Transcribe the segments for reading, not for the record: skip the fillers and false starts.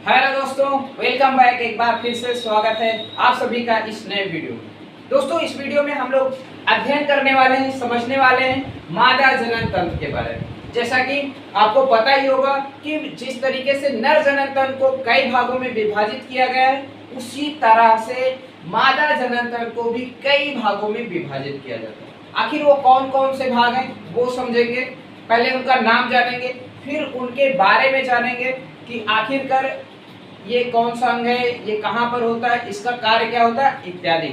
Hello दोस्तों, welcome back. एक बार फिर से स्वागत है आप सभी का इस नए वीडियो में। दोस्तों, इस वीडियो में हम लोग अध्ययन करने वाले हैं, समझने वाले हैं मादा जनन तंत्र के बारे में। जैसा कि आपको पता ही होगा कि जिस तरीके से नर जनन तंत्र को कई भागों में विभाजित किया गया है, उसी तरह से मादा जनन तंत्र को भी कई भागों में विभाजित किया जाता है। आखिर वो कौन कौन से भाग हैं वो समझेंगे। पहले उनका नाम जानेंगे, फिर उनके बारे में जानेंगे कि आखिरकार ये कौन सा अंग है, ये कहाँ पर होता है, इसका कार्य क्या होता है इत्यादि।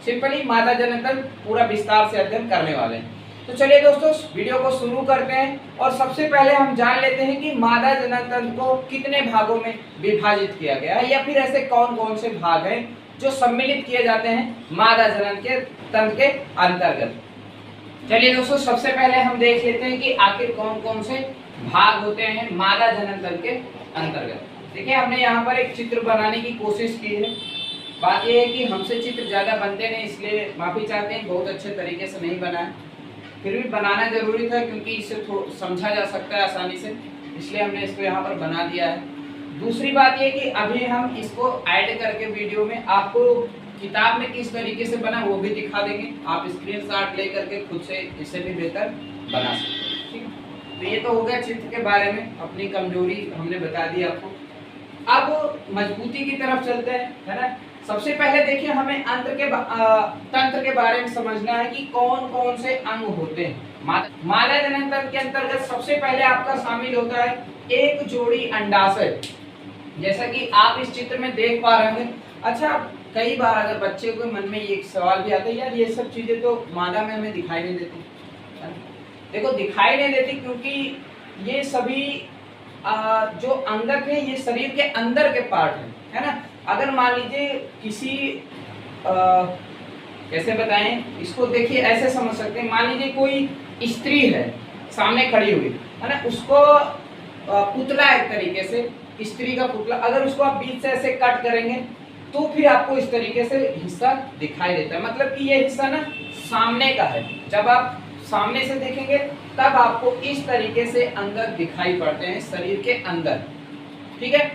सिंपली मादा जनन तंत्र पूरा विस्तार से अध्ययन करने वाले हैं। तो चलिए दोस्तों, वीडियो को शुरू करते हैं और सबसे पहले हम जान लेते हैं कि मादा जनन तंत्र को कितने भागों में विभाजित किया गया है, या फिर ऐसे कौन कौन से भाग हैं जो सम्मिलित किए जाते हैं मादा जनन के तंत्र के अंतर्गत। चलिए दोस्तों, सबसे पहले हम देख लेते हैं कि आखिर कौन कौन से भाग होते हैं मादा जनन तंत्र के अंतर्गत। देखिए, हमने यहाँ पर एक चित्र बनाने की कोशिश की है। बात यह है कि हमसे चित्र ज़्यादा बनते नहीं, इसलिए माफ़ी चाहते हैं, बहुत अच्छे तरीके से नहीं बना है। फिर भी बनाना जरूरी था क्योंकि इसे समझा जा सकता है आसानी से, इसलिए हमने इसको यहाँ पर बना दिया है। दूसरी बात यह कि अभी हम इसको ऐड करके वीडियो में आपको किताब में किस तरीके से बना वो भी दिखा देंगे। आप स्क्रीनशॉट ले करके खुद से इससे भी बेहतर बना सकते हैं। ठीक है, तो ये तो हो गया चित्र के बारे में, अपनी कमजोरी हमने बता दी आपको। अब मजबूती की तरफ चलते हैं, है ना। सबसे पहले देखिए, हमें तंत्र के बारे में समझना है कि कौन कौन से अंग होते हैं। मादा जनन तंत्र के अंतर्गत सबसे पहले आपका शामिल होता है एक जोड़ी अंडाशय, जैसा कि आप इस चित्र में देख पा रहे हैं। अच्छा, कई बार अगर बच्चे के मन में एक सवाल भी आता है, यार ये सब चीजें तो मादा में हमें दिखाई नहीं देती। देखो, दिखाई नहीं देती क्योंकि ये सभी जो अंगक है ये शरीर के अंदर के पार्ट है ना। अगर मान लीजिए किसी कैसे बताएं इसको, देखिए ऐसे समझ सकते हैं। मान लीजिए कोई स्त्री है सामने खड़ी हुई, है ना, उसको पुतला एक तरीके से, स्त्री का पुतला, अगर उसको आप बीच से ऐसे कट करेंगे तो फिर आपको इस तरीके से हिस्सा दिखाई देता है। मतलब कि ये हिस्सा ना सामने का है। जब आप सामने से देखेंगे तब आपको इस तरीके से अंगक दिखाई पड़ते हैं शरीर के अंदर। ठीक है,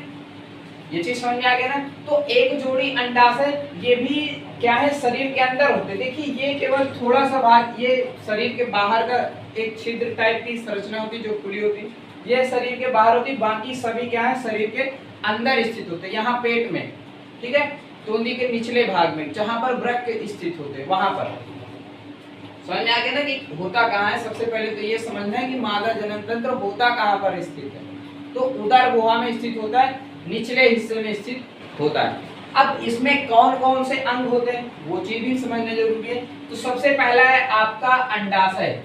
ये चीज समझ में आ गया ना। तो एक जोड़ी अंडाशय ये भी क्या है, शरीर के अंदर होते हैं। देखिए, ये केवल थोड़ा सा भाग, ये शरीर के बाहर का एक छिद्र टाइप की संरचना होती है जो खुली होती, ये शरीर के बाहर होती, बाकी सभी क्या है शरीर के अंदर स्थित होते हैं। यहाँ पेट में, ठीक है, तोंदी के निचले भाग में जहां पर वृक्क स्थित होते हैं, वहां पर। समझ में आ गया ना कि होता कहाँ है। सबसे पहले तो ये समझना है कि मादा जनन तंत्र होता कहाँ पर स्थित है। तो उदर गुहा में स्थित होता है, निचले हिस्से में स्थित होता है। अब इसमें कौन कौन से अंग होते हैं वो चीज भी समझना जरूरी है। तो सबसे पहला है आपका अंडाशय।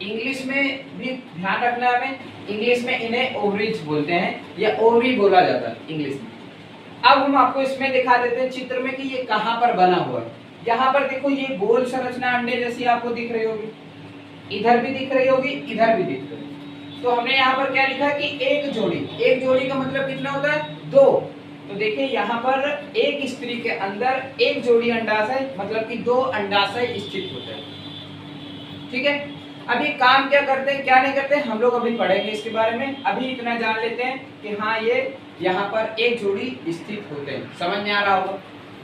इंग्लिश में भी ध्यान रखना है हमें, इंग्लिश में इन्हें ओवरीज बोलते हैं या ओवरी बोला जाता है इंग्लिश में। अब हम आपको इसमें दिखा देते हैं चित्र में कि ये कहाँ पर बना हुआ है। यहाँ पर देखो, ये गोल संरचना अंडे जैसी आपको दिख रही होगी, इधर भी दिख रही होगी, इधर भी दिख रही होगी। तो हमने यहाँ पर क्या लिखा कि एक जोड़ी। एक जोड़ी का मतलब कितना होता है, दो। तो देखिए, यहाँ पर एक स्त्री के अंदर एक जोड़ी अंडाशय, मतलब कि दो अंडाशय स्थित होते हैं। ठीक है, अब ये काम क्या करते हैं क्या नहीं करते हम लोग अभी पढ़ेंगे इसके बारे में। अभी इतना जान लेते हैं कि हाँ, ये यहाँ पर एक जोड़ी स्थित होते हैं। समझ में आ रहा होगा।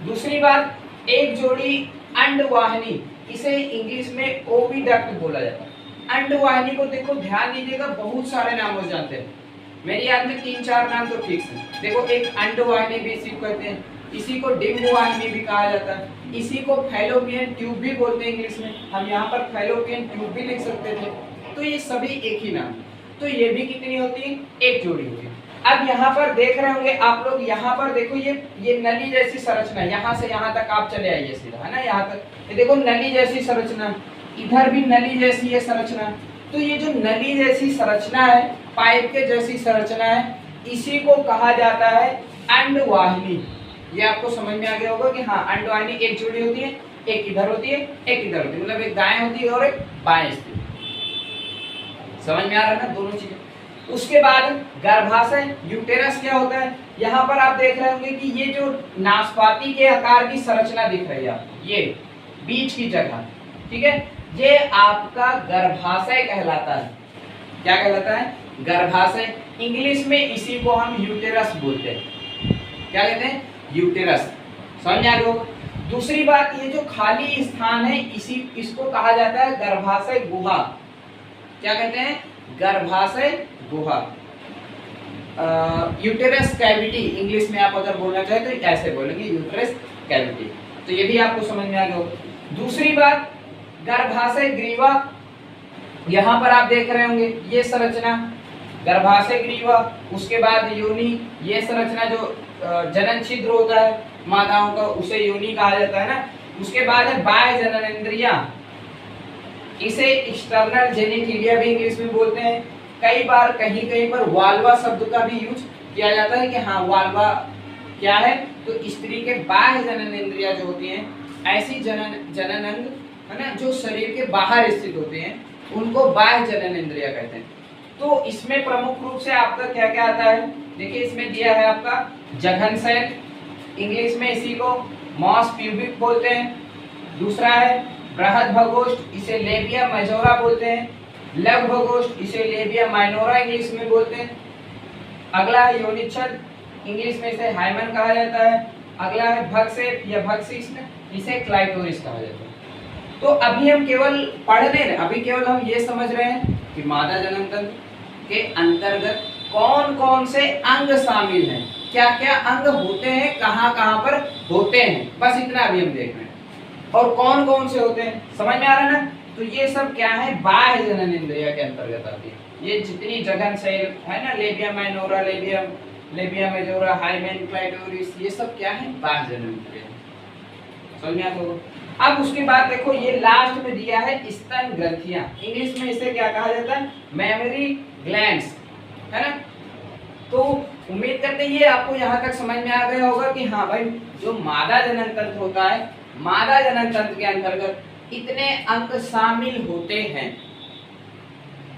दूसरी बात, एक जोड़ी अंडवाहिनी, इसे इंग्लिश में ओविडक्ट बोला जाता है। अंडवाहिनी को देखो, ध्यान दीजिएगा, बहुत सारे नामों से जानते हैं। मेरी याद में 3-4 नाम तो फिक्स है। देखो, एक अंडवाहिनी भी इसी को कहते हैं, इसी को डिंबवाहिनी भी कहा जाता है, इसी को फैलोपियन ट्यूब भी बोलते हैं इंग्लिश में। हम यहाँ पर फैलोपियन ट्यूब भी लिख सकते थे। तो ये सभी एक ही नाम। तो ये भी कितनी होती है, एक जोड़ी होती है। अब यहाँ पर देख रहे होंगे आप लोग, यहाँ पर देखो, ये नली जैसी संरचना, यहाँ से यहाँ तक आप चले आइए सीधा, है ना, यहाँ तक। ये देखो नली जैसी संरचना, इधर भी नली जैसी है संरचना। तो ये जो नली जैसी संरचना है, पाइप के जैसी संरचना है, इसी को कहा जाता है अंडवाहिनी। ये आपको समझ में आ गया होगा कि हाँ, अंडवाहिनी एक जोड़ी होती है, एक इधर होती है, एक इधर होती है, मतलब एक दाएं होती है और एक बाएं स्थित। समझ में आ रहा है ना दोनों चीजें। उसके बाद गर्भाशय, यूटेरस क्या होता है। यहाँ पर आप देख रहे होंगे कि ये जो नाशपाती के आकार की संरचना दिख रही है आपको, ये बीच की जगह, ठीक है, ये आपका गर्भाशय कहलाता है। क्या कहलाता है, गर्भाशय। इंग्लिश में इसी को हम यूटेरस बोलते हैं। क्या कहते हैं, यूटेरस। समझ में आ गया। दूसरी बात, ये जो खाली स्थान है इसको कहा जाता है गर्भाशय गुहा। क्या कहते हैं, गर्भाशय गुहा। यूटेरस कैविटी इंग्लिश में आप अगर बोलना चाहे तो ऐसे बोलेंगे, यूटेरस कैविटी। तो ये भी आपको समझ में आ गया होगा। दूसरी बात, गर्भाशय ग्रीवा, यहाँ पर आप देख रहे होंगे ये संरचना गर्भाशय ग्रीवा। उसके बाद योनि, ये संरचना जो जनन छिद्र होता है माताओं का, उसे योनि कहा जाता है ना। उसके बाद है बाह्य जननेंद्रियां, इसे एक्सटर्नल जेनिटलिया भी इंग्लिश में बोलते हैं। कई बार कहीं कहीं पर वाल्वा शब्द का भी यूज किया जाता है कि हाँ वाल्वा क्या है, तो स्त्री के बाह्य जननेंद्रियां जो होती हैं, ऐसी जनन अंग है ना जो शरीर के बाहर स्थित होते हैं, उनको बाह्य जननेंद्रियां कहते हैं। तो इसमें प्रमुख रूप से आपका क्या क्या आता है, देखिए इसमें दिया है आपका जघन, इंग्लिश में इसी को मॉस प्यूबिक बोलते हैं। दूसरा है बृहद भगोष्ठ, इसे लेबिया मेजोरा बोलते हैं। लघु भगोष्ठ, इसे लेबिया माइनोरा इंग्लिश में बोलते हैं। अगला है योनिच्छद, इंग्लिश में इसे हाइमन कहा जाता है। अगला है भगसेप या भगशिष्ट, इसे क्लाइटोरिस कहा जाता है। तो अभी हम केवल अभी केवल हम ये समझ रहे हैं कि मादा जनन तंत्र के अंतर्गत कौन कौन से अंग शामिल हैं, क्या क्या अंग होते हैं, कहाँ कहाँ पर होते हैं, बस इतना अभी हम देख रहे हैं। और कौन कौन से होते हैं समझ में आ रहा है ना। तो ये सब क्या है, बाह्य जननेंद्रिय के अंतर्गत आती है। ये जितनी जघन सेल है ना, labia minora, labia majora, hymen, clitoris, ये सब क्या है, बाह्य जननेंद्रिय। समझ में आ गया। अब उसके बाद देखो ये लास्ट में दिया है स्तन ग्रंथियां, इंग्लिश में इसे क्या कहा जाता है, मेमोरी ग्लैंड्स, है ना। तो उम्मीद करते हैं ये आपको यहाँ तक समझ में आ गया होगा कि हाँ भाई जो मादा जनन तंत्र होता है, मादा जनन तंत्र के अंतर्गत इतने अंग शामिल होते हैं,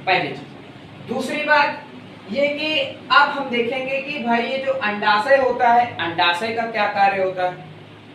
पहली चीज। दूसरी बात ये कि अब हम देखेंगे कि भाई ये जो अंडाशय होता है, अंडाशय का क्या कार्य होता है,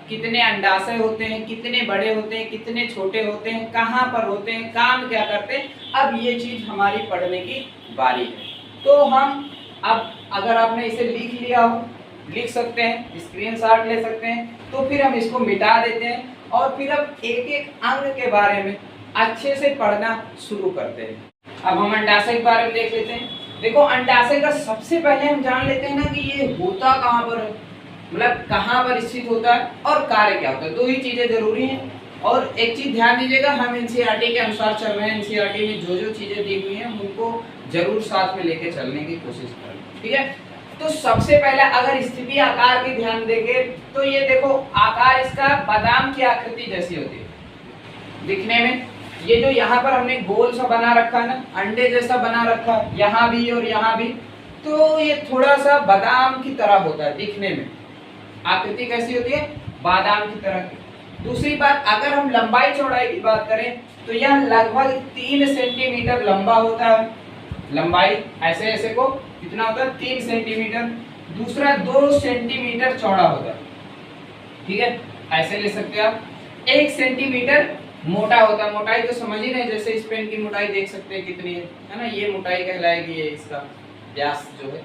कितने अंडाशय होते हैं, कितने बड़े होते हैं, कितने छोटे होते हैं, कहाँ पर होते हैं, काम क्या करते हैं, अब ये चीज हमारी पढ़ने की बारी है। तो हम अब अगर आपने इसे लिख लिया हो, लिख सकते हैं, स्क्रीनशॉट ले सकते हैं, तो फिर हम इसको मिटा देते हैं और फिर अब एक एक अंग के बारे में अच्छे से पढ़ना शुरू करते हैं। अब हम अंडाशय के बारे में देख लेते हैं। देखो अंडाशय का सबसे पहले हम जान लेते हैं ना कि ये होता कहाँ पर है, मतलब कहाँ पर स्थित होता है और कार्य क्या होता है। दो ही चीजें जरूरी हैं। और एक चीज ध्यान दीजिएगा, हम एनसीईआरटी के अनुसार चल रहे हैं, एनसीईआरटी में जो जो चीजें दी हुई हैं उनको जरूर साथ में लेके चलने की कोशिश करें, ठीक है। तो सबसे पहले अगर स्थिति आकार की ध्यान देंगे तो ये देखो आकार इसका बादाम की आकृति जैसी होती है दिखने में। ये जो यहाँ पर हमने गोल सा बना रखा है ना, अंडे जैसा बना रखा है, यहाँ भी और यहाँ भी, तो ये थोड़ा सा बादाम की तरह होता है दिखने में। आकृति कैसी होती है, बादाम की तरह की। दूसरी बात, अगर हम लंबाई चौड़ाई की बात करें तो यह लगभग 3 सेंटीमीटर लंबा होता है। लंबाई ऐसे ऐसे को कितना होता है, 3 सेंटीमीटर। दूसरा 2 सेंटीमीटर चौड़ा होता है, ठीक है, ऐसे ले सकते हैं आप। 1 सेंटीमीटर मोटा होता है। मोटाई तो समझ ही रहे, जैसे इस पेन की मोटाई देख सकते हैं कितनी है ना, ये मोटाई कहलाएगी, ये इसका व्यास जो है।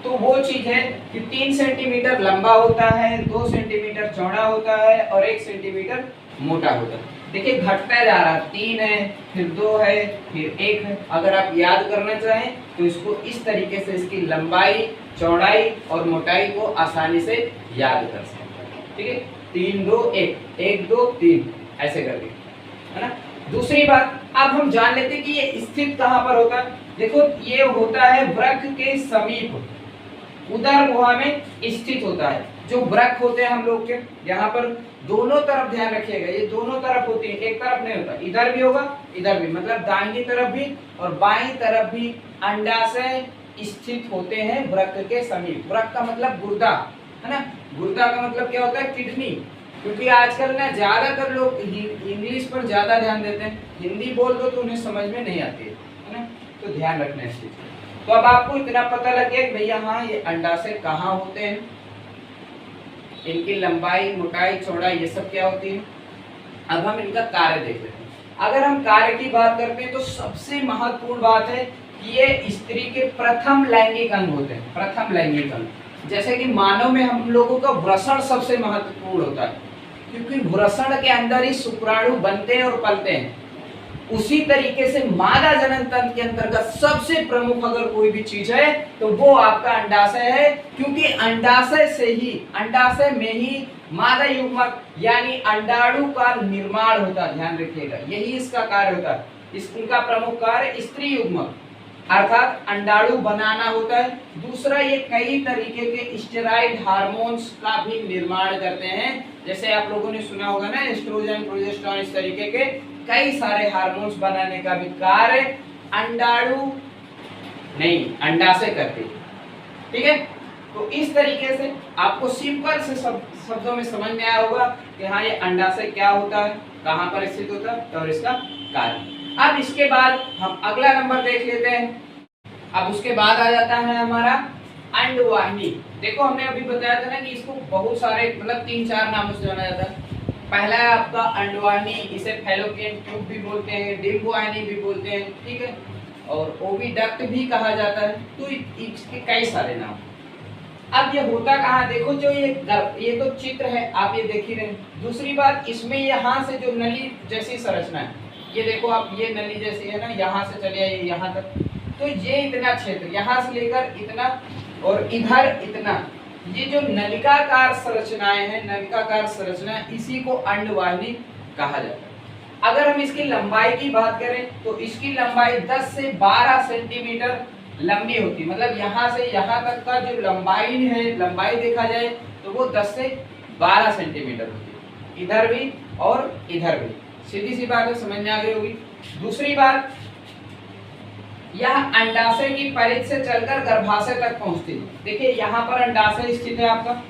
तो वो चीज है कि 3 सेंटीमीटर लंबा होता है, 2 सेंटीमीटर चौड़ा होता है और 1 सेंटीमीटर मोटा होता है। देखिए घटता जा रहा है, 3 है, फिर 2 है, फिर 1 है। अगर आप याद करना चाहें तो इसको इस तरीके से इसकी लंबाई, चौड़ाई और मोटाई को आसानी से याद कर सकते हैं, ठीक है। 3 2 1, 1 2 3 ऐसे करके, है ना। दूसरी बात, अब हम जान लेते हैं कि ये स्थित कहाँ पर होता है। देखो ये होता है वृक्क के समीप, उदर गुहा में स्थित होता है। जो वृक्क होते हैं हम लोग के, यहाँ पर दोनों तरफ ध्यान रखिएगा, ये दोनों तरफ होती है, एक तरफ नहीं होता। इधर भी होगा, इधर भी, मतलब दाहिनी तरफ भी और बाईं तरफ भी अंडाशय स्थित होते हैं वृक्क के समीप। वृक्क का मतलब गुर्दा, है ना। गुर्दा का मतलब क्या होता है, किडनी। क्योंकि आजकल ना ज्यादातर लोग इंग्लिश पर ज्यादा ध्यान देते हैं, हिंदी बोल दो तो उन्हें समझ में नहीं आती है ना। तो ध्यान रखना इस चीज। तो अब आपको इतना पता लग गया कि भैया हाँ ये अंडाशय कहाँ होते हैं, इनकी लंबाई, मोटाई, चौड़ाई ये सब क्या होती है। अब हम इनका कार्य देख लेते हैं। अगर हम कार्य की बात करते हैं तो सबसे महत्वपूर्ण बात है कि ये स्त्री के प्रथम लैंगिक अंग होते हैं। प्रथम लैंगिक अंग, जैसे कि मानव में हम लोगों का वृषण सबसे महत्वपूर्ण होता है, क्योंकि वृषण के अंदर ही शुक्राणु बनते हैं और पलते हैं। उसी तरीके से मादा जनन तंत्र के अंतर्गत सबसे प्रमुख अगर कोई भी चीज है तो वो आपका अंडाशय है, क्योंकि अंडाशय में ही मादा युग्मक यानी अंडाणु का निर्माण होता है। ध्यान रखिएगा, यही इसका कार्य होता है। इसका प्रमुख कार्य स्त्री युग्मक अर्थात अंडाणु बनाना होता है। दूसरा, ये कई तरीके के स्टेरॉइड हार्मोन्स का भी निर्माण करते हैं, जैसे आप लोगों ने सुना होगा ना, एस्ट्रोजन, प्रोजेस्टेरॉन, इस तरीके के कई सारे हार्मोन्स बनाने का भी कार्य अंडाणु नहीं अंडाशय करते। ठीक है, तो इस तरीके से आपको सिंपल से शब्दों में समझ में आया होगा कि हाँ ये अंडाशय क्या होता है, कहाँ पर स्थित होता है और इसका कार्य। अब इसके बाद हम अगला नंबर देख लेते हैं। अब उसके बाद आ जाता है हमारा अंडवाहिनी। देखो हमने अभी बताया था ना कि इसको बहुत सारे मतलब 3-4 नामों से जाना जाता है। पहला है आपका अंडवाहिनी, इसे फैलोपियन ट्यूब भी बोलते हैं, डिंबवाहिनी भी बोलते हैं, ठीक है, और ओविडक्ट भी कहा जाता है। तो इसके कई सारे नाम। अब ये होता कहाँ, देखो जो ये तो चित्र है, आप ये देख ही रहे हैं। दूसरी बात, इसमें यहाँ से जो नली जैसी संरचना है, ये देखो आप, ये नली जैसी है ना, यहाँ से चले आइए यहाँ तक, तो ये इतना क्षेत्र, यहाँ से लेकर इतना और इधर इतना, ये जो नलिकाकार संरचनाएं हैं, नलिकाकार संरचना, इसी को अंडवाहिनी कहा जाता है। अगर हम इसकी लंबाई की बात करें तो इसकी लंबाई 10 से 12 सेंटीमीटर लंबी होती है। मतलब यहाँ से यहाँ तक का जो लंबाई है, लंबाई देखा जाए तो वो 10 से 12 सेंटीमीटर होती है, इधर भी और इधर भी। सीधी सी बात है, समझ में आ गई होगी। दूसरी बात, यह अंडाशय की परिधि से चलकर गर्भाशय तक पहुंचती है। देखिए यहाँ पर अंडाशय स्थित है आपका,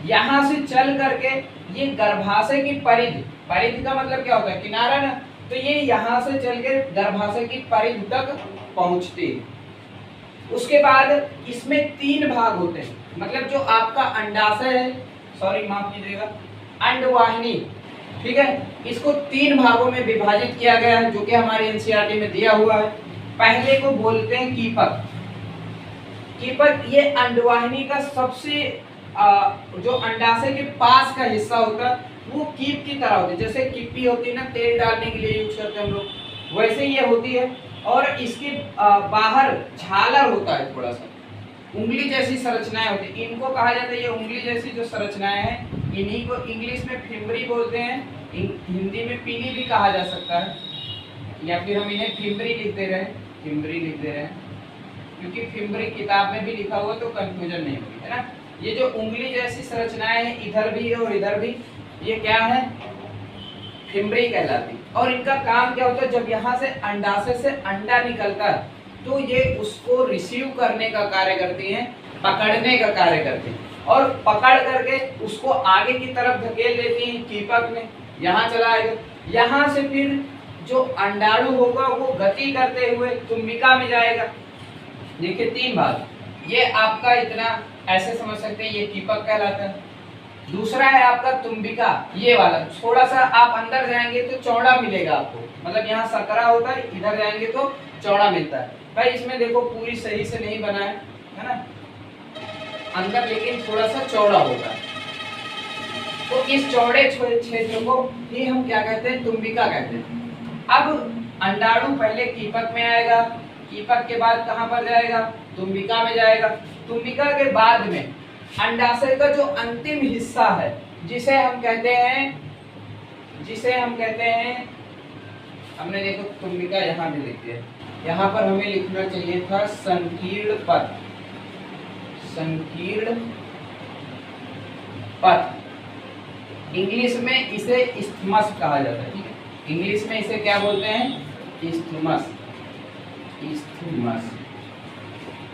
यहाँ से चल करके ये गर्भाशय की परिधि, परिधि का मतलब क्या होता है, किनारा ना, तो ये यहाँ से चल के गर्भाशय की परिधि तक पहुंचती है। उसके बाद इसमें 3 भाग होते हैं, मतलब जो आपका अंडाशय है, सॉरी माफ कीजिएगा, अंडवाहिनी, ठीक है, इसको 3 भागों में विभाजित किया गया है, जो कि हमारे एनसीईआरटी में दिया हुआ है। पहले को बोलते हैं कीपक। कीपक ये अंडवाहिनी का सबसे जो अंडाशय के पास का हिस्सा होता है वो कीप की तरह होती है। जैसे किप्पी होती है ना, तेल डालने के लिए यूज करते हैं हम लोग, वैसे ये होती है। और इसके बाहर झालर होता है, थोड़ा सा उंगली जैसी संरचनाएं होती है, इनको कहा जाता है, ये उंगली जैसी जो संरचनाएं हैं, इन्हीं को इंग्लिश में फिम्बरी बोलते हैं, हिंदी में पीली भी कहा जा सकता है, या फिर हम इन्हें फिम्बरी लिख दे रहे हैं, फिम्बरी लिख दे रहे हैं, क्योंकि फिम्बरी किताब में भी लिखा हुआ तो कंफ्यूजन नहीं होगी, है ना। ये जो उंगली जैसी संरचनाएं हैं, इधर भी और इधर भी, ये क्या है, फिम्बरी कहलाती। और इनका काम क्या होता है, जब यहाँ से अंडाशय से अंडा निकलता है तो ये उसको रिसीव करने का कार्य करती हैं, पकड़ने का कार्य करती हैं, और पकड़ करके उसको आगे की तरफ धकेल देती हैं कीपक में, यहाँ चला आएगा। यहाँ से फिर जो अंडाणु होगा वो गति करते हुए तुम्बिका में जाएगा। देखिए 3 भाग, ये आपका इतना ऐसे समझ सकते हैं, ये कीपक कहलाता है। दूसरा है आपका तुम्बिका, ये वाला, थोड़ा सा आप अंदर जाएंगे तो चौड़ा मिलेगा आपको, मतलब यहाँ सकरा होता है, इधर जाएंगे तो चौड़ा मिलता है। भाई इसमें देखो पूरी सही से नहीं बना है ना, अंदर लेकिन थोड़ा सा चौड़ा होगा। तो इस चौड़े क्षेत्र को ही हम क्या कहते हैं, तुम्बिका कहते हैं। अब अंडाणु पहले कीपक में आएगा, कीपक के बाद कहाँ पर जाएगा, तुम्बिका में जाएगा। तुम्बिका के बाद में अंडाशय का जो अंतिम हिस्सा है, जिसे हम कहते हैं, हमने देखो तुम्बिका यहाँ भी लिख दिया, यहाँ पर हमें लिखना चाहिए था संकीर्ण पथ, संकीर्ण पथ। इंग्लिश में इसे इस्थमस कहा जाता है, ठीक है, इंग्लिश में इसे क्या बोलते हैं, इस्थमस, इस्थमस,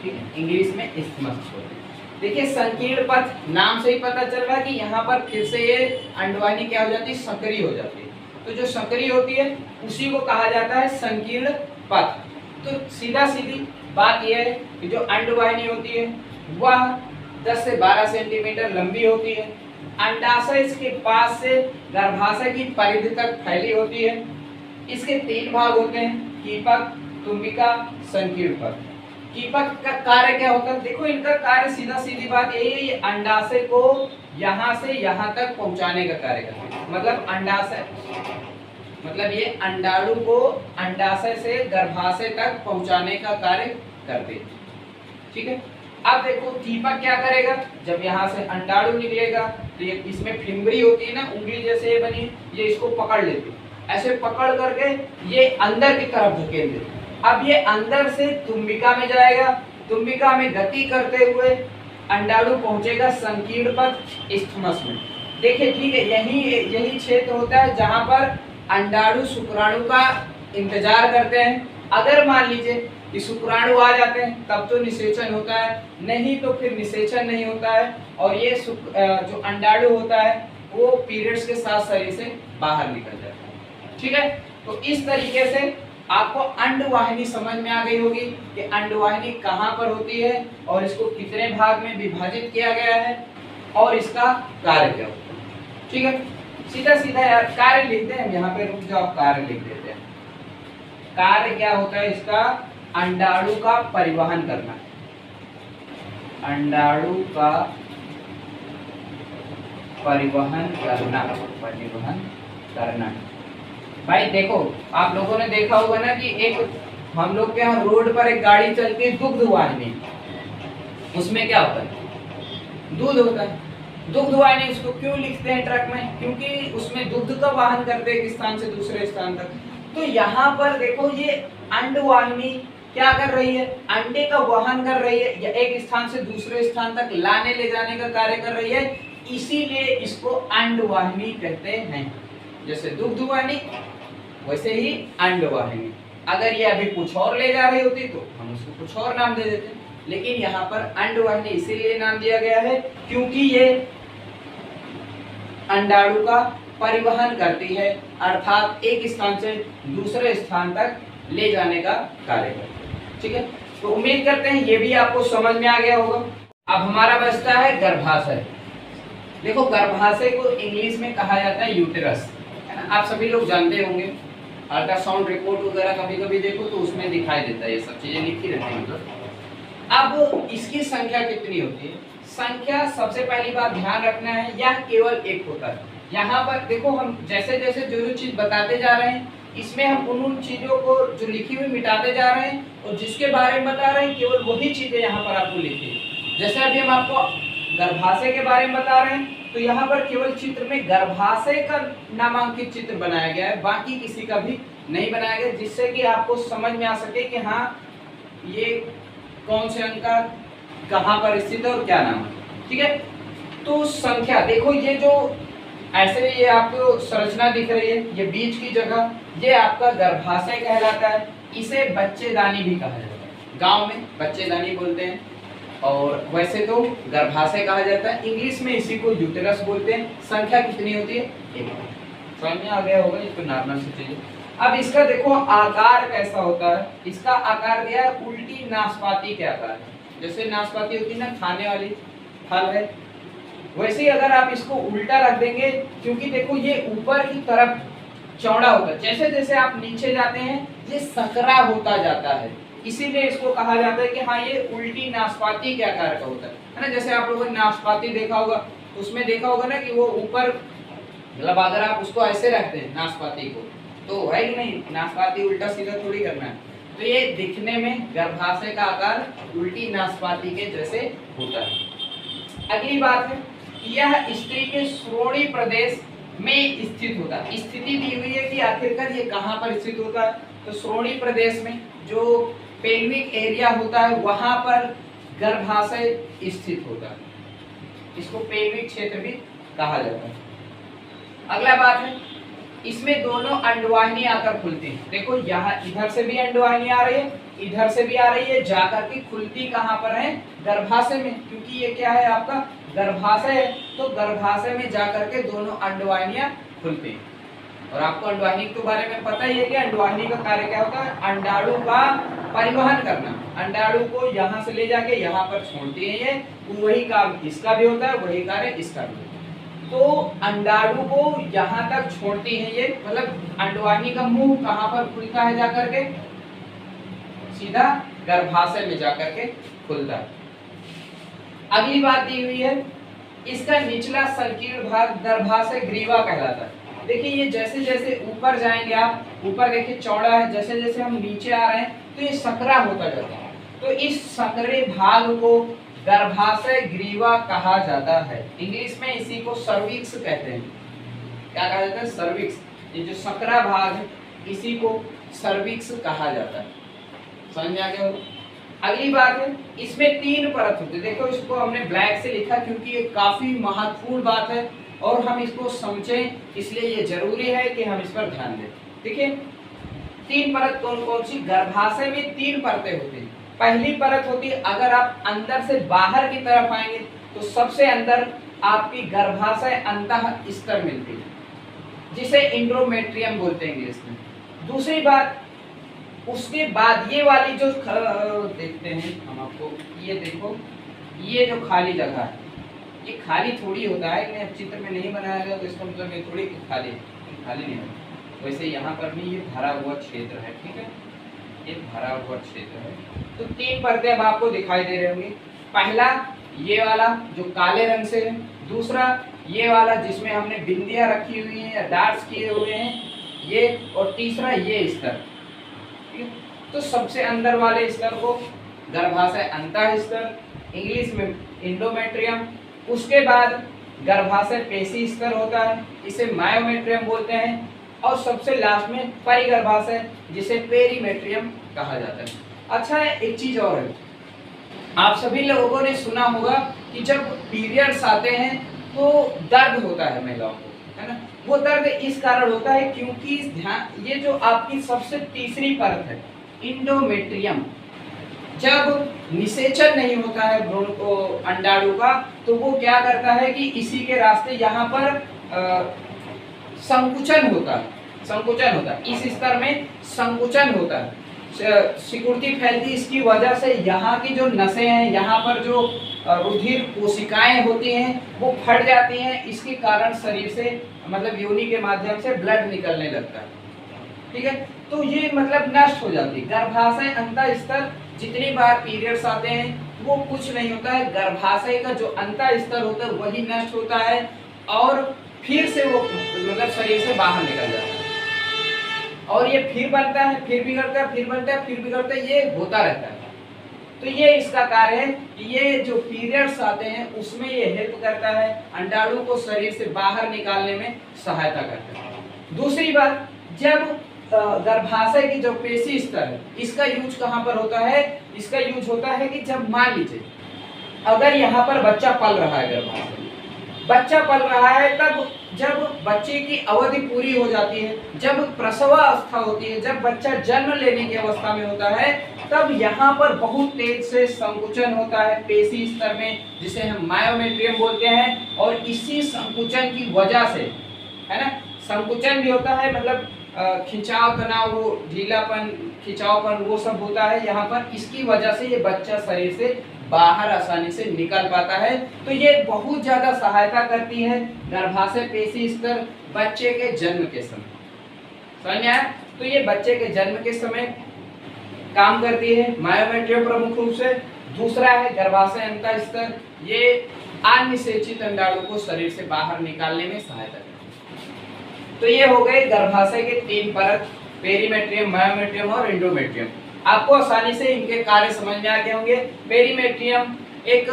ठीक है, इंग्लिश में इस्थमस बोलते हैं। देखिए संकीर्ण पथ नाम से ही पता चल रहा है कि यहाँ पर फिर से ये अंडवाहिनी क्या हो जाती है, सक्रिय हो जाती है। तो जो सक्रिय होती है उसी को कहा जाता है संकीर्ण पथ। तो सीधा सीधी बात यह है कि जो अंडवाहिनी होती है वह 10 से 12 सेंटीमीटर लंबी होती है, अंडाशय के पास से गर्भाशय की परिधि तक फैली होती है। इसके 3 भाग होते हैं, कीपक, तुम्बिका, संकीर्ण पथ। कीपक का कार्य क्या होता है? देखो इनका कार्य सीधा सीधी बात यही है, ये अंडाशय को यहाँ से यहाँ तक पहुंचाने का कार्य करते हैं। मतलब अंडाशय, मतलब ये अंडाणु को अंडाशय से गर्भाशय तक पहुंचाने का कार्य करते हैं। ठीक है। अब देखो कीपक क्या करेगा, जब यहाँ से अंडाणु निकलेगा तो ये इसमें फिंगरी होती है ना, उंगली जैसे ये बनी, ये इसको पकड़ लेती है, ऐसे पकड़ करके ये अंदर की तरफ धकेल देती है। अब ये अंदर से तुम्बिका में जाएगा, तुम्बिका में गति करते हुए अंडाणु पहुंचेगा संकीर्ण पथ इस्थमस में। देखिए ठीक है, यही क्षेत्र होता है जहां पर अंडाणु शुक्राणु का इंतजार करते हैं। अगर मान लीजिए कि शुक्राणु आ जाते हैं तब तो निषेचन होता है, नहीं तो फिर निषेचन नहीं होता है, और ये जो अंडाणु होता है वो पीरियड्स के साथ शरीर से बाहर निकल जाता है। ठीक है। तो इस तरीके से आपको अंडवाहिनी समझ में आ गई होगी कि अंडवाहिनी कहाँ पर होती है और इसको कितने भाग में विभाजित किया गया है और इसका कार्य क्या होता है। ठीक है। सीधा सीधा यार कार्य लिखते हैं, यहाँ पे रुक जाओ, कार्य लिख देते हैं। कार्य क्या होता है इसका? अंडाणु का परिवहन करना, अंडाणु का परिवहन करना। भाई देखो आप लोगों ने देखा होगा ना कि एक हम लोग के यहाँ रोड पर एक गाड़ी चलती है दुग्ध वाहिनी, उसमें क्या होता है? दूध होता है। दुग्ध वाहिनी उसको क्यों लिखते हैं ट्रक में? क्योंकि उसमें दुग्ध का वाहन करते हैं एक स्थान से दूसरे स्थान तक। तो यहाँ पर देखो ये अंडवाहिनी क्या कर रही है? अंडे का वहन कर रही है या एक स्थान से दूसरे स्थान तक लाने ले जाने का कार्य कर रही है, इसीलिए इसको अंडवाहिनी कहते हैं। जैसे दुग्ध वाहिनी वैसे ही अंडवाहिनी। अगर ये अभी कुछ और ले जा रही होती तो हम उसको कुछ और नाम दे देते, लेकिन यहाँ पर अंडवाहिनी इसीलिए नाम दिया गया है क्योंकि ये अंडाणु का परिवहन करती है, अर्थात एक स्थान से दूसरे स्थान तक ले जाने का कार्य करती है। ठीक है। तो उम्मीद करते हैं ये भी आपको समझ में आ गया होगा। अब हमारा बचता है गर्भाशय। देखो गर्भाशय को इंग्लिश में कहा जाता है यूटेरस, है ना? आप सभी लोग जानते होंगे, अल्ट्रासाउंड रिपोर्ट वगैरह कभी कभी देखो तो उसमें दिखाई देता है, ये सब चीजें लिखी रहती हैं। अब इसकी संख्या कितनी होती है? संख्या सबसे पहली बात ध्यान रखना है, यह केवल एक होता है। यहाँ पर देखो हम जैसे जैसे जो चीज बताते जा रहे हैं इसमें हम उन चीजों को जो लिखी हुई मिटाते जा रहे हैं और जिसके बारे में बता रहे हैं केवल वही चीजें यहाँ पर आपको लिखी है। जैसे अभी हम आपको गर्भाशय के बारे में बता रहे हैं तो यहाँ पर केवल चित्र में गर्भाशय का नामांकित चित्र बनाया गया है, बाकी किसी का भी नहीं बनाया गया, जिससे कि आपको समझ में आ सके कि हाँ ये कौन से अंग का कहाँ पर स्थित है और क्या नाम है। ठीक है। तो संख्या देखो, ये जो ऐसे ये आपको संरचना दिख रही है, ये बीच की जगह ये आपका गर्भाशय कहलाता है। इसे बच्चेदानी भी कहा जाता है, गांव में बच्चेदानी बोलते हैं, और वैसे तो गर्भाशय कहा जाता है। इंग्लिश में इसी को यूटेरस बोलते हैं। संख्या कितनी होती है? एक। समझ में आ गया होगा, ये तो नॉर्मल सी चीज है। अब इसका देखो आकार कैसा होता है। इसका आकार दिया है उल्टी नाशपाती के आकार, जैसे नाशपाती होती है ना खाने वाली फल है, वैसे ही अगर आप इसको उल्टा रख देंगे, क्योंकि देखो ये ऊपर की तरफ चौड़ा होता है, जैसे जैसे आप नीचे जाते हैं ये सकरा होता जाता है, इसीलिए इसको कहा जाता है कि हाँ ये उल्टी नाशपाती के आकार का होता है ना। जैसे आप लोगों ने नाशपाती देखा होगा तो उसमें देखा होगा ना कि वो ऊपर, मतलब अगर आप उसको ऐसे रखते हैं नाशपाती को तो है कि नहीं, नाशपाती उल्टा सीधा थोड़ी करना है। तो ये दिखने में गर्भाशय का आकार उल्टी नाशपाती के जैसे होता है। अगली बात है, यह स्त्री के श्रोणि प्रदेश में स्थित होता है। स्थिति दी हुई है कि आखिरकार ये कहाँ पर स्थित होता है, तो श्रोणि प्रदेश में जो पेल्विक एरिया होता है वहां पर गर्भाशय स्थित होता है, इसको पेल्विक क्षेत्र भी कहा जाता है। अगला बात है, इसमें दोनों अंडवाहिनी आकर खुलती है। देखो यहाँ इधर से भी अंडवाहिनी आ रही है, इधर से भी आ रही है, जाकर के खुलती कहाँ पर है? गर्भाशय में, क्योंकि ये क्या है आपका गर्भाशय है, तो गर्भाशय में जाकर के दोनों अंडवाहिनियां खुलती हैं। और आपको अंडवाहिनी के बारे में पता ही है कि अंडवाहिनी का कार्य क्या होता है? अंडाणु का परिवहन करना, अंडाणु को यहाँ से ले जाके यहाँ पर छोड़ती है ये, वही काम इसका भी होता है, वही कार्य इसका भी होता है। तो अंडाणु को यहाँ तक छोड़ती है ये, मतलब अंडवाहिनी का मुंह कहाँ पर खुलता है जाकर के? सीधा गर्भाशय में जाकर के खुलता है। अगली बात दी हुई है, इसका निचला संकीर्ण भाग गर्भाशय ग्रीवा कहलाता है। देखिए ये जैसे जैसे ऊपर जाएंगे आप, ऊपर देखिए चौड़ा है, जैसे जैसे हम नीचे आ रहे हैं तो ये सकरा होता जाता है। तो इस सकरे भाग को गर्भाशय ग्रीवा कहा जाता है। इंग्लिश में इसी को सर्विक्स कहते हैं। क्या कहा जाता है? सर्विक्स। ये जो सकरा भाग है इसी को सर्विक्स कहा जाता है। समझ में आ गया? अगली बात है, इसमें 3 परत होती है। देखो इसको हमने ब्लैक से लिखा क्योंकि ये काफी महत्वपूर्ण बात है और हम इसको समझें, इसलिए ये जरूरी है कि हम इस पर ध्यान दें। देखिए 3 परत कौन कौन सी? गर्भाशय में 3 परतें होती हैं। पहली परत होती है, अगर आप अंदर से बाहर की तरफ आएंगे तो सबसे अंदर आपकी गर्भाशय अंतः स्तर मिलती है, जिसे इंडोमेट्रियम बोलते हैं इंग्लिश में। दूसरी बात, उसके बाद ये वाली जो देखते हैं हम आपको, ये देखो ये जो खाली जगह है, ये खाली थोड़ी होता है, लेकिन चित्र में नहीं बनाया गया तो इसका मतलब ये थोड़ी खाली नहीं होता। वैसे यहाँ पर भी ये भरा हुआ क्षेत्र है, ठीक है, ये भरा हुआ क्षेत्र है। तो 3 परतें अब आपको दिखाई दे रही होंगी। पहला ये वाला जो काले रंग से है, दूसरा ये वाला जिसमें हमने बिंदियां रखी हुई हैं या डॉट्स किए हुए हैं ये, और तीसरा ये स्तर। तो सबसे अंदर वाले स्तर को गर्भाशय अंतः स्तर, इंग्लिश में इंडोमेट्रियम। उसके बाद गर्भाशय पेशी स्तर होता है, इसे मायोमेट्रियम बोलते हैं। और सबसे लास्ट में परिगर्भाशय, जिसे पेरीमेट्रियम कहा जाता है। अच्छा है, एक चीज और है, आप सभी लोगों ने सुना होगा कि जब पीरियड्स आते हैं तो दर्द होता है महिलाओं को, है ना। वो दर्द इस कारण होता है क्योंकि ध्यान, ये जो आपकी सबसे तीसरी परत है इंडोमेट्रियम, जब निषेचन नहीं होता है भ्रूण को अंडाणु का, तो वो क्या करता है कि इसी के रास्ते यहाँ पर संकुचन होता है। इस स्तर में संकुचन होता है, सिकुड़ती फैलती, इसकी वजह से यहाँ की जो नसें हैं, यहाँ पर जो रुधिर कोशिकाएं होती हैं वो फट जाती हैं। इसके कारण शरीर से मतलब योनि के माध्यम से ब्लड निकलने लगता है, ठीक है। तो ये मतलब नष्ट हो जाती है। गर्भाशय अंतः स्तर, जितनी बार पीरियड्स आते हैं वो कुछ नहीं होता है, गर्भाशय का जो अंतः स्तर होता है वही नष्ट होता है और फिर से वो मतलब शरीर से बाहर निकल जाता है। और ये फिर बनता है, फिर बिगड़ता है, फिर बनता है, फिर बिगड़ता है, ये होता रहता है। तो ये इसका कार्य है कि ये जो पीरियड्स आते हैं उसमें ये हेल्प करता है, अंडाणु को शरीर से बाहर निकालने में सहायता करता है। दूसरी बात, जब गर्भाशय की जो पेशी स्तर है, इसका यूज कहाँ पर होता है? इसका यूज होता है कि जब मान लीजिए अगर यहाँ पर बच्चा पल रहा है, गर्भाशय बच्चा पल रहा है, तब जब बच्चे की अवधि पूरी हो जाती है, जब प्रसवावस्था होती है, जब बच्चा जन्म लेने की अवस्था में होता है, तब यहाँ पर बहुत तेज से संकुचन होता है पेशी स्तर में, जिसे हम मायोमेट्रियम बोलते हैं। और इसी संकुचन की वजह से, है ना, संकुचन भी होता है मतलब खिंचाव, तनाव, वो ढीलापन, खिंचावपन, वो सब होता है यहाँ पर। इसकी वजह से ये बच्चा शरीर से बाहर आसानी से निकल पाता है। तो ये बहुत ज्यादा सहायता करती है गर्भाशय पेशी स्तर बच्चे के जन्म के समय। समझ में आया? तो ये बच्चे के जन्म के समय काम करती है मायोमेट्रियम प्रमुख रूप से। दूसरा है गर्भाशय अंतः स्तर, ये अनिषेचित अंडाणु को शरीर से बाहर निकालने में सहायता करती है। तो ये हो गए गर्भाशय के 3 परत, पेरीमेट्रियम, मायोमेट्रियम और इंडोमेट्रियम। आपको आसानी से इनके कार्य समझ में आ गए होंगे। पेरीमेट्रियम एक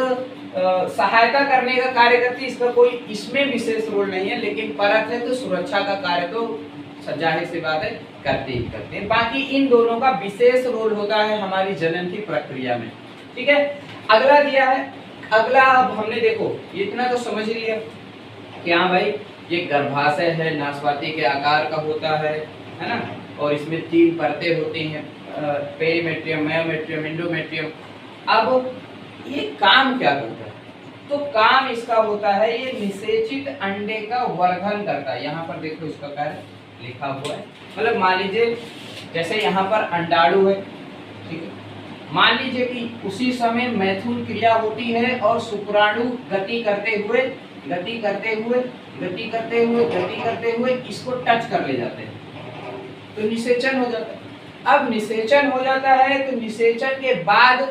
सहायता करने का कार्य करती है, इसका कोई इसमें विशेष रोल नहीं है, लेकिन परत है तो सुरक्षा का कार्य तो जाहिर सी बात है करते हैं। बाकी इन दोनों का विशेष रोल होता है हमारी जनन की प्रक्रिया में, ठीक है। अगला दिया है, अगला अब हमने देखो इतना तो समझ लिया कि हाँ भाई ये गर्भाशय है, नाशपाती के आकार का होता है ना, और इसमें 3 परतें होती हैं, पेरीमेट्रियम, मायोमेट्रियम, इंडोमेट्रियम। अब ये काम क्या करता है? तो काम इसका होता है, ये निषेचित अंडे का वर्धन करता है। यहाँ पर देखो इसका कार्य लिखा हुआ है, मतलब मान लीजिए जैसे यहाँ पर अंडाणु है, ठीक है, मान लीजिए कि उसी समय मैथुन क्रिया होती है और शुक्राणु गति करते हुए इसको टच कर ले जाते हैं, तो निषेचन हो जाता है। अब निषेचन हो जाता है तो निषेचन के बाद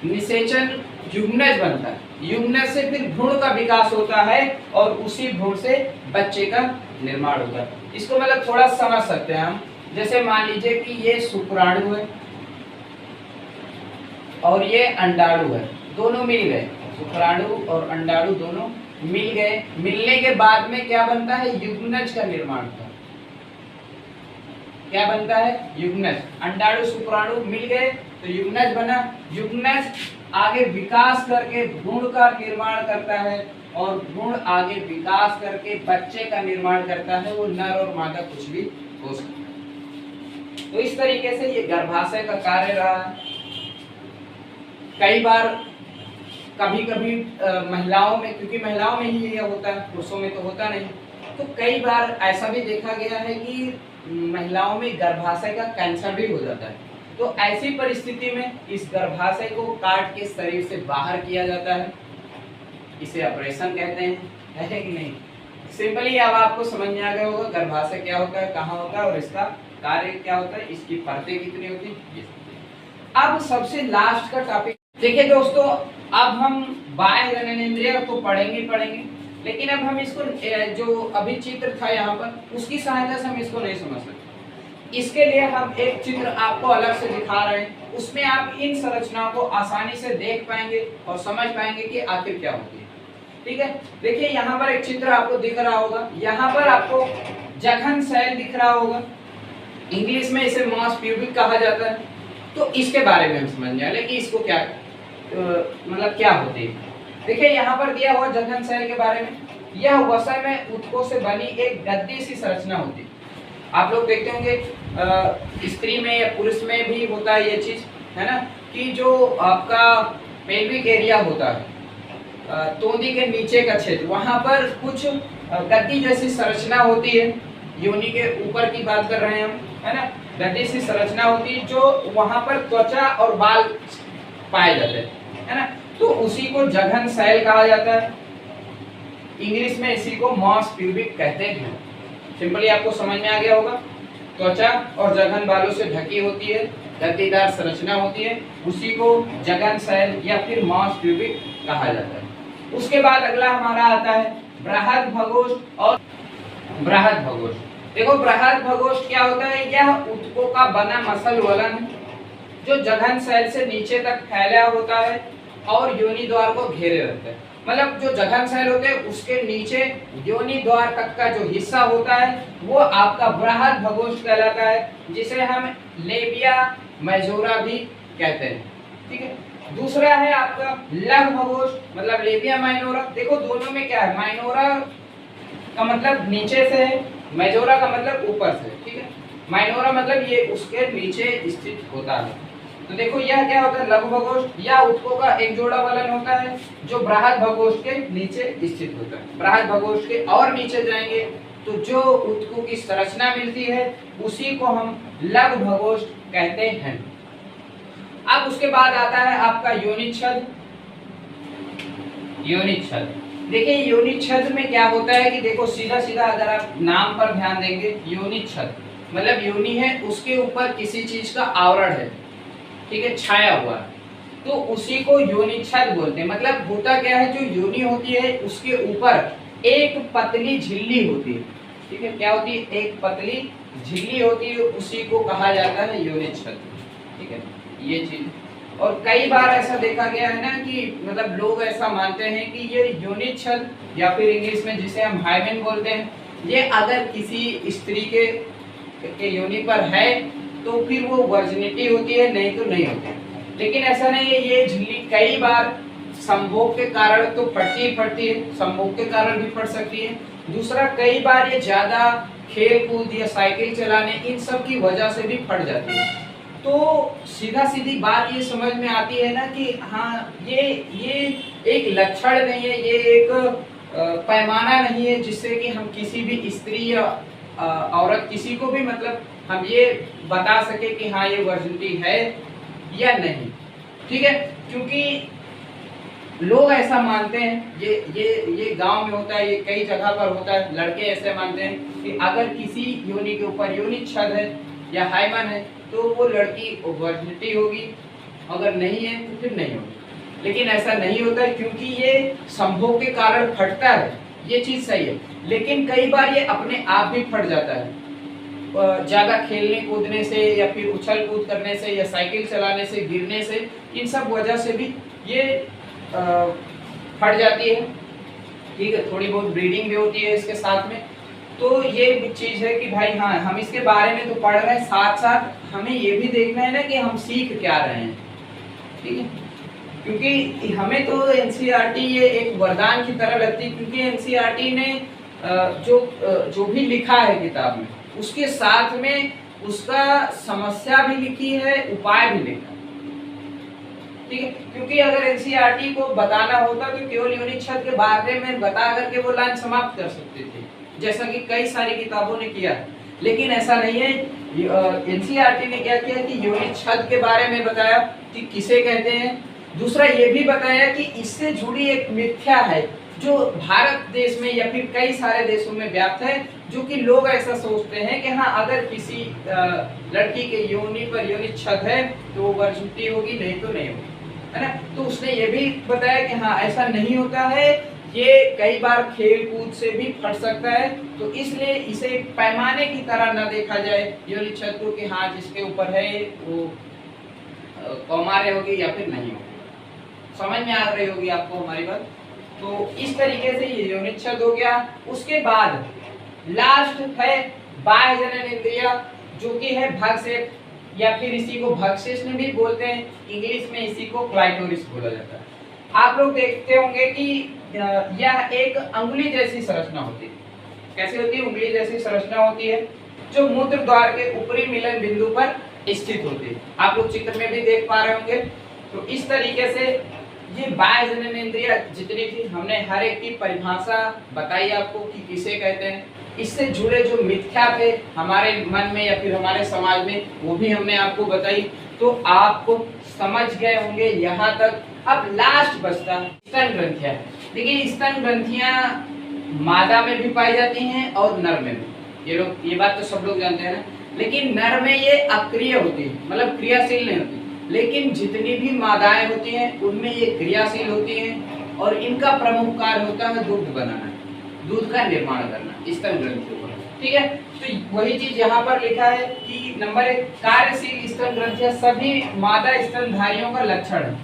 निषेचन युग्मनज बनता है, युग्मनज से फिर भ्रूण का विकास होता है और उसी भ्रूण से बच्चे का निर्माण होता है। इसको मतलब थोड़ा समझ सकते हैं हम। जैसे मान लीजिए कि ये शुक्राणु है और ये अंडाणु है, दोनों मिल गए, शुक्राणु और अंडाणु दोनों मिल गए, मिलने के बाद में क्या बनता है, युग्मनज का निर्माण होता है। क्या बनता है, युग्मनज। अंडाणु शुक्राणु मिल गए तो युग्मनज बना, युग्मनज आगे विकास करके भ्रूण का निर्माण करता है और भ्रूण आगे विकास करके बच्चे का निर्माण करता है, वो नर और मादा कुछ भी हो सकता है। तो इस तरीके से ये गर्भाशय का कार्य रहा है। कई बार कभी कभी महिलाओं में, क्योंकि महिलाओं में ही ये होता है, पुरुषों में तो होता नहीं, तो कई बार ऐसा भी देखा गया है कि महिलाओं में गर्भाशय का कैंसर भी हो जाता है। तो ऐसी परिस्थिति में इस गर्भाशय को काट के शरीर से बाहर किया जाता है, इसे ऑपरेशन कहते हैं, है कि नहीं। सिंपली अब आपको समझ में आ गया होगा गर्भाशय क्या होता है, कहाँ होता है और इसका कार्य क्या होता है, इसकी परतें कितनी होती है। अब सबसे लास्ट का टॉपिक देखिए दोस्तों, अब हम बाह्य जननेंद्रिय तो पढ़ेंगे, लेकिन अब हम इसको जो अभी चित्र था यहाँ पर उसकी सहायता से हम इसको नहीं समझ सकते। इसके लिए हम एक चित्र आपको अलग से दिखा रहे हैं, उसमें आप इन संरचनाओं को आसानी से देख पाएंगे और समझ पाएंगे कि आखिर क्या होती है। ठीक है, देखिए यहाँ पर एक चित्र आपको दिख रहा होगा, यहाँ पर आपको जघन सेल दिख रहा होगा, इंग्लिश में इसे मास प्यूबिक कहा जाता है। तो इसके बारे में हम समझ जाए कि इसको क्या मतलब क्या होती है। देखिए यहाँ पर दिया हुआ जघन सेल के बारे में, यह वसा में ऊतकों से बनी एक गद्दी सी संरचना होती है। आप लोग देखते होंगे स्त्री में या पुरुष में भी होता है ये चीज, है ना, कि जो आपका पेल्विक एरिया होता है, तोंदी के नीचे का क्षेत्र, वहां पर कुछ गद्दी जैसी संरचना होती है। योनि के ऊपर की बात कर रहे हैं हम, है ना, गद्दी सी संरचना होती है जो वहां पर त्वचा और बाल पाए जाते हैं, है ना। तो उसी को जघन सेल कहा जाता है, इंग्लिश में इसी को मास प्यूबिक कहते हैं। सिंपली आपको समझ में आ गया होगा, त्वचा और जघन बालों से ढकी होती है, गद्दीदार संरचना होती है, उसी को जघन सेल या फिर मास प्यूबिक कहा जाता है। उसके बाद अगला हमारा आता है बृहद भगोष्ठ और बृहद भगोष्ठ। देखो बृहद भगोष्ठ क्या होता है, यह ऊतकों का बना मसल वलन है जो जघन सेल से नीचे तक फैला होता है और योनि द्वार को घेरे रहता है। मतलब जो जघन सेल होते हैं उसके नीचे योनि द्वार तक का जो हिस्सा होता है वो आपका बृहद भगोष्ठ कहलाता है, जिसे हम लेबिया मेजोरा भी कहते हैं। ठीक है, दूसरा है आपका लघु भगोष्ठ, मतलब लेबिया माइनोरा। देखो दोनों में क्या है, माइनोरा का मतलब नीचे से है, मेजोरा का मतलब ऊपर से। ठीक है, माइनोरा मतलब ये उसके नीचे स्थित होता है। तो देखो यह क्या होता है, लघु भगोष्ठ या ऊतकों का एक जोड़ा वलन होता है जो बृहद भगोष्ठ के नीचे स्थित होता है। बृहद भगोष्ठ के और नीचे जाएंगे तो जो ऊतकों की संरचना मिलती है उसी को हम लघु भगोष्ठ कहते हैं। अब उसके बाद आता है आपका योनिच्छद। योनिच्छद, देखिए योनिच्छद में क्या होता है कि देखो सीधा सीधा अगर आप नाम पर ध्यान देंगे, योनिच्छद मतलब योनि है, उसके ऊपर किसी चीज का आवरण है, ठीक है, छाया हुआ, तो उसी को योनिच्छद बोलते हैं। मतलब होता क्या है, जो योनि होती है उसके ऊपर एक पतली झिल्ली होती है। ठीक है, क्या होती है, एक पतली झिल्ली होती है, उसी को कहा जाता है योनिच्छद। ठीक है, ये चीज। और कई बार ऐसा देखा गया है ना कि मतलब लोग ऐसा मानते हैं कि ये योनिच्छद या फिर इंग्लिश में जिसे हम हाइमेन बोलते हैं, ये अगर किसी स्त्री के योनि पर है तो फिर वो वर्जिनिटी होती है, नहीं तो नहीं होती। लेकिन ऐसा नहीं है, ये झिल्ली कई बार संभोग के कारण तो फटती है, संभोग के कारण भी फट सकती है। दूसरा, कई बार ये ज्यादा खेल कूद या साइकिल चलाने इन सब की वजह से भी फट जाती है। तो सीधा सीधी बात ये समझ में आती है ना कि हाँ ये एक लक्षण नहीं है, ये एक पैमाना नहीं है जिससे कि हम किसी भी स्त्री या औरत किसी को भी मतलब हम ये बता सके कि हाँ ये वर्जिनिटी है या नहीं। ठीक है, क्योंकि लोग ऐसा मानते हैं, ये गांव में होता है, ये कई जगह पर होता है, लड़के ऐसे मानते हैं कि अगर किसी योनि के ऊपर योनिच्छद है या हाइमन है तो वो लड़की वर्जिनिटी होगी, अगर नहीं है तो फिर नहीं होगी। लेकिन ऐसा नहीं होता है, क्योंकि ये संभोग के कारण फटता है, ये चीज सही है। लेकिन कई बार ये अपने आप भी फट जाता है, ज़्यादा खेलने कूदने से या फिर उछल कूद करने से या साइकिल चलाने से, गिरने से, इन सब वजह से भी ये फट जाती है। ठीक है, थोड़ी बहुत ब्लीडिंग भी होती है इसके साथ में। तो ये चीज़ है कि भाई हाँ, हम इसके बारे में तो पढ़ रहे हैं, साथ साथ हमें ये भी देखना है ना कि हम सीख क्या रहे हैं। ठीक है, क्योंकि हमें तो एनसीईआरटी ये एक वरदान की तरह लगती है, क्योंकि एनसीईआरटी ने जो भी लिखा है किताब में, उसके साथ में उसका समस्या भी लिखी है, उपाय भी लिखा है। ठीक है, क्योंकि अगर एनसीईआरटी को बताना होता तो केवल योनिच्छेद के बारे में बता करके वो लाइन समाप्त कर सकते थे, जैसा कि कई सारी किताबों ने किया। लेकिन ऐसा नहीं है, एनसीईआरटी ने क्या किया कि योनिच्छेद के बारे में बताया कि किसे कहते हैं, दूसरा ये भी बताया कि इससे जुड़ी एक मिथ्या है जो भारत देश में या फिर कई सारे देशों में व्याप्त है, जो कि लोग ऐसा सोचते हैं कि हाँ, अगर किसी लड़की के योनि पर योनिच्छेद है तो वो वर्जिनिटी होगी, नहीं तो नहीं होगी, है ना। तो उसने ये भी बताया कि हाँ, ऐसा नहीं होता है, ये कई बार खेल कूद से भी फट सकता है। तो इसलिए इसे पैमाने की तरह न देखा जाए योनिच्छेद को कि हाँ, जिसके ऊपर है वो कौमार्य होगी या फिर नहीं होगी। समझ में आ रही होगी आपको हमारी बात। तो इस तरीके से ये योनिच्छेद हो गया। उसके बाद लास्ट है बाह्य जनन इंद्रिय, जो कि है भगक्षेप, या फिर इसी को भगशिश्न भी बोलते हैं, इंग्लिश में इसी को क्लाइटोरिस बोला जाता है। आप लोग देखते होंगे कि यह एक अंगुली जैसी संरचना होती है। कैसी होती है? उंगली जैसी संरचना होती है, जो मूत्र द्वार के ऊपरी मिलन बिंदु पर स्थित होती है। आप लोग चित्र में भी देख पा रहे होंगे। तो इस तरीके से ये बाह्य जनन इंद्रिय जितनी थी, हमने हर एक की परिभाषा बताई आपको कि किसे कहते हैं। इससे जुड़े जो मिथ्या थे हमारे मन में या फिर हमारे समाज में, वो भी हमने आपको बताई। तो आपको समझ गए होंगे यहाँ तक। अब लास्ट बचता स्तन ग्रंथियां। देखिए, स्तन ग्रंथियां मादा में भी पाई जाती हैं और नर में भी। ये बात तो सब लोग जानते हैं ना। लेकिन नर में ये अक्रिय होती है, मतलब क्रियाशील नहीं होती। लेकिन जितनी भी मादाएं होती हैं उनमें ये क्रियाशील होती हैं, और इनका प्रमुख कार्य होता है दूध बनाना, दूध का निर्माण करना स्तन ग्रंथियों पर। ठीक है, तो वही चीज यहाँ पर लिखा है कि नंबर 1, कार्यशील स्तन ग्रंथियां सभी मादा स्तनधारियों का लक्षण है।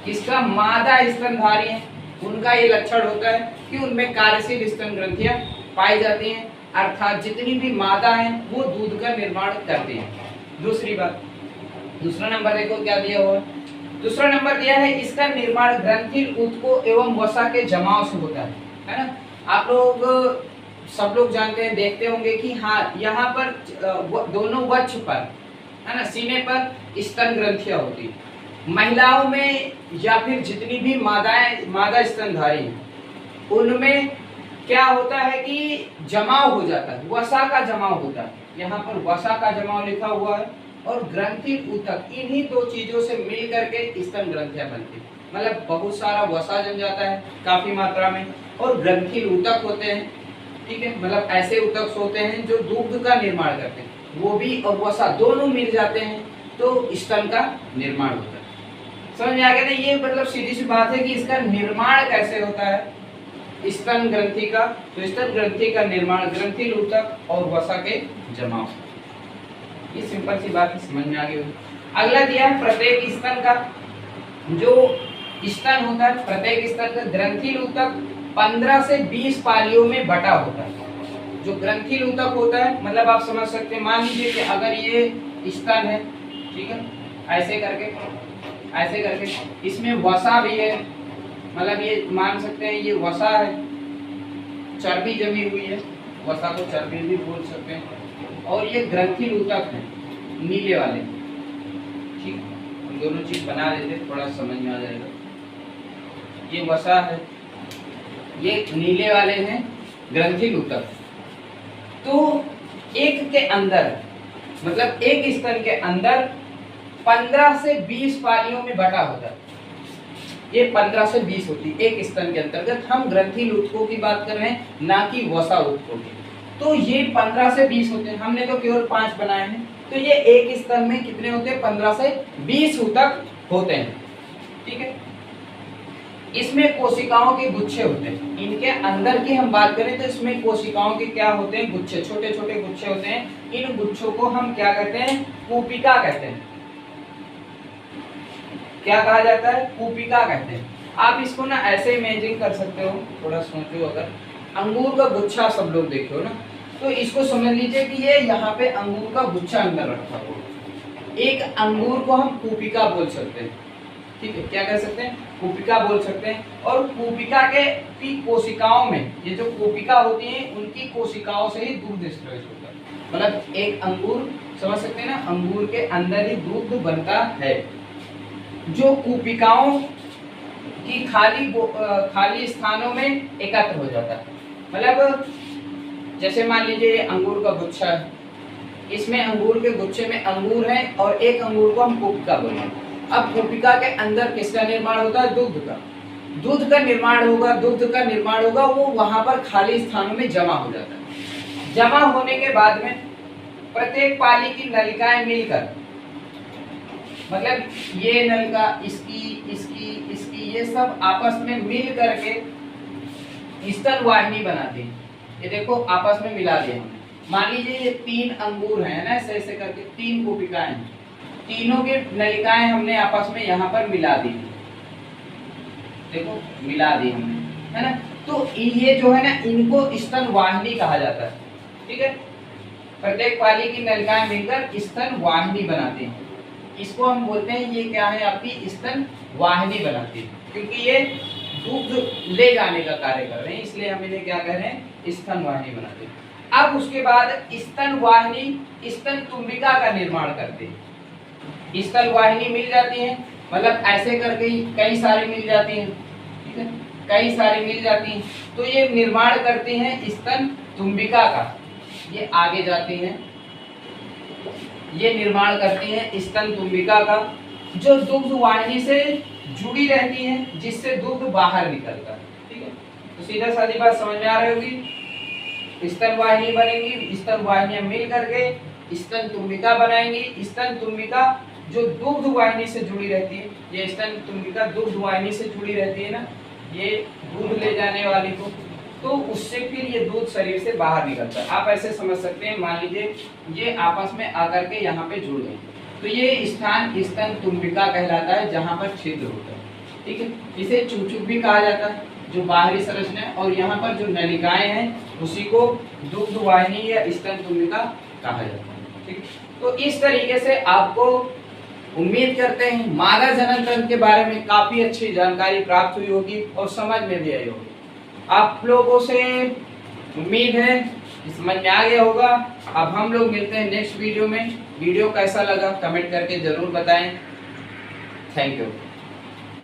किसका? मादा स्तनधारी है, उनका ये लक्षण होता है कि उनमें कार्यशील स्तन ग्रंथियां पाई जाती हैं, अर्थात जितनी भी मादा हैं वो दूध का निर्माण करती हैं। दूसरी बात, दूसरा नंबर देखो क्या दिया हुआ है। दूसरा नंबर दिया है, इसका निर्माण ग्रंथिल ऊतकों एवं वसा के जमाव से होता है ना। आप लोग सब लोग जानते हैं, देखते होंगे कि हाँ, यहाँ पर दोनों वक्ष पर, है ना, सीने पर स्तन ग्रंथियां होती है। महिलाओं में या फिर जितनी भी मादा स्तनधारी हैं, उनमें क्या होता है कि जमाव हो जाता है, वसा का जमाव होता है। यहाँ पर वसा का जमाव लिखा हुआ है, और ग्रंथिल ऊतक, इन्हीं दो चीजों से मिल करके स्तन ग्रंथियां बनती है। मतलब बहुत सारा वसा जम जाता है काफी मात्रा में, और ग्रंथिल ऊतक होते हैं। ठीक है, मतलब ऐसे ऊतक होते हैं जो दूध का निर्माण करते हैं, वो भी और वसा दोनों मिल जाते हैं तो स्तन का निर्माण होता है। समझ में आ गया ना? ये मतलब सीधी सी बात है कि इसका निर्माण कैसे होता है स्तन ग्रंथि का। तो स्तन ग्रंथि का निर्माण ग्रंथिल ऊतक और वसा के जमाव। ये सिंपल सी बात समझ में आ गई होगी। अगला दिया है प्रत्येक स्तन का, जो स्तन होता है प्रत्येक स्तन का ग्रंथिल ऊतक 15 से 20 पालियों में बटा होता है। जो ग्रंथिल ऊतक होता है, मतलब आप समझ सकते हैं, मान लीजिए कि अगर ये स्तन है, ठीक है, ऐसे करके इसमें वसा भी है, मतलब ये मान सकते हैं ये वसा है, चर्बी जमी हुई है, वसा को चर्बी भी बोल सकते हैं। और ये ग्रंथिल ऊतक है नीले वाले। ठीक, हम दोनों चीज बना देते, थोड़ा समझ में आ जाएगा। ये वसा है, ये नीले वाले हैं ग्रंथिल ऊतक। तो एक के अंदर, मतलब एक स्तन के अंदर 15 से 20 पालियों में बटा होता है। ये 15 से 20 होती है एक स्तन के अंतर्गत। हम ग्रंथिल ऊतकों की बात कर रहे हैं, ना कि वसा ऊतकों की। तो ये 15 से 20 होते हैं। हमने तो केवल 5 बनाए हैं, तो ये एक स्तन में कितने होते हैं? 15 से 20 ऊतक होते हैं। ठीक है, इसमें कोशिकाओं के गुच्छे होते हैं। इनके अंदर की हम बात करें तो इसमें कोशिकाओं के क्या होते हैं? गुच्छे, छोटे छोटे गुच्छे होते हैं। इन गुच्छों को हम क्या कहते हैं? कूपिका कहते हैं। क्या कहा जाता है? कूपिका कहते हैं। आप इसको ना ऐसे इमेजिन कर सकते हो, थोड़ा सोचो, अगर अंगूर का गुच्छा सब लोग देखे हो ना, तो इसको समझ लीजिए कि ये यहाँ पे अंगूर का गुच्छा अंदर रखा हो। एक अंगूर को हम कूपिका बोल सकते हैं। ठीक है, क्या कह सकते हैं? कूपिका बोल सकते हैं। और कूपिका के की कोशिकाओं में, ये जो कूपिका होती है उनकी कोशिकाओं से ही दूध स्रवित होता है। मतलब एक अंगूर, समझ सकते हैं ना, अंगूर के अंदर ही दूध बनता है, जो कूपिकाओं की खाली स्थानों में एकत्र हो जाता है। मतलब जैसे मान लीजिए अंगूर का गुच्छा है, इसमें अंगूर के गुच्छे में अंगूर है और एक अंगूर को हम कूपिका बोलेंगे। अब कूपिका के अंदर किसका निर्माण होता है? दूध का। दूध का निर्माण होगा, वो वहां पर खाली स्थानों में जमा हो जाता है। जमा होने के बाद में प्रत्येक पाली की नलिकाएं मिलकर, मतलब ये नलिका इसकी ये सब आपस में मिल करके स्तन वाहिनी बनाती है। ये देखो आपस में मिला दिया हमने। मान लीजिए ये 3 अंगूर हैं ना, ऐसे ऐसे करके 3 कोशिकाएं हैं, तीनों के नलिकाएं हमने आपस में यहाँ पर मिला दी। देखो मिला दी हमने, है ना। तो ये जो है ना, इनको स्तन वाहिनी कहा जाता है। ठीक है, प्रत्येक पाली की नलिकाएं मिलकर स्तन वाहिनी बनाती हैं। इसको हम बोलते हैं, ये क्या है? आपकी स्तन वाहिनी बनाती है, क्योंकि ये दूध ले जाने का कार्य कर रहे हैं, इसलिए हम इन्हें क्या कह रहे हैं? स्तन वाहिनी बनाते हैं। अब उसके बाद स्तन वाहिनी स्तन तुम्बिका का निर्माण करते हैं। स्तन वाहिनी मिल जाती है, मतलब ऐसे करके कई सारी मिल जाती हैं। ठीक है, कई सारी मिल जाती हैं, तो ये निर्माण करते हैं स्तन तुम्बिका का। ये आगे जाती हैं, ये निर्माण करती हैं स्तन तुम्बिका का, जो दुग्ध वाहिनी से जुड़ी रहती है, जिससे दूध बाहर निकलता है। ठीक है, तो सीधा सादी बात समझ में आ रही होगी। स्तन वाहिनी बनेंगी, स्तन वाहिनियां मिल करके स्तन तुम्बिका बनाएंगी। स्तन तुम्बिका जो दुग्ध वाहिनी से जुड़ी रहती है, ये स्तन तुम्बिका दुग्ध वाहिनी से जुड़ी रहती है ना, ये दूध ले जाने वाली को, तो उससे फिर ये दूध शरीर से बाहर निकलता है। आप ऐसे समझ सकते हैं, मान लीजिए ये आपस में आकर के यहाँ पे जुड़ गए, तो ये स्थान स्तन तुम्बिका कहलाता है, जहाँ पर छिद्र होता है। ठीक है, इसे चुचुक भी कहा जाता है, जो बाहरी संरचना है, और यहाँ पर जो नलिकाएं हैं उसी को दुग्ध वाहिनी या स्तन तुम्बिका कहा जाता है। ठीक, तो इस तरीके से आपको उम्मीद करते हैं मादा जनन तंत्र के बारे में काफी अच्छी जानकारी प्राप्त हुई होगी और समझ में भी आई होगी। आप लोगों से उम्मीद है समझ में आ गया होगा। अब हम लोग मिलते हैं नेक्स्ट वीडियो में। वीडियो कैसा लगा कमेंट करके जरूर बताएं। Thank you.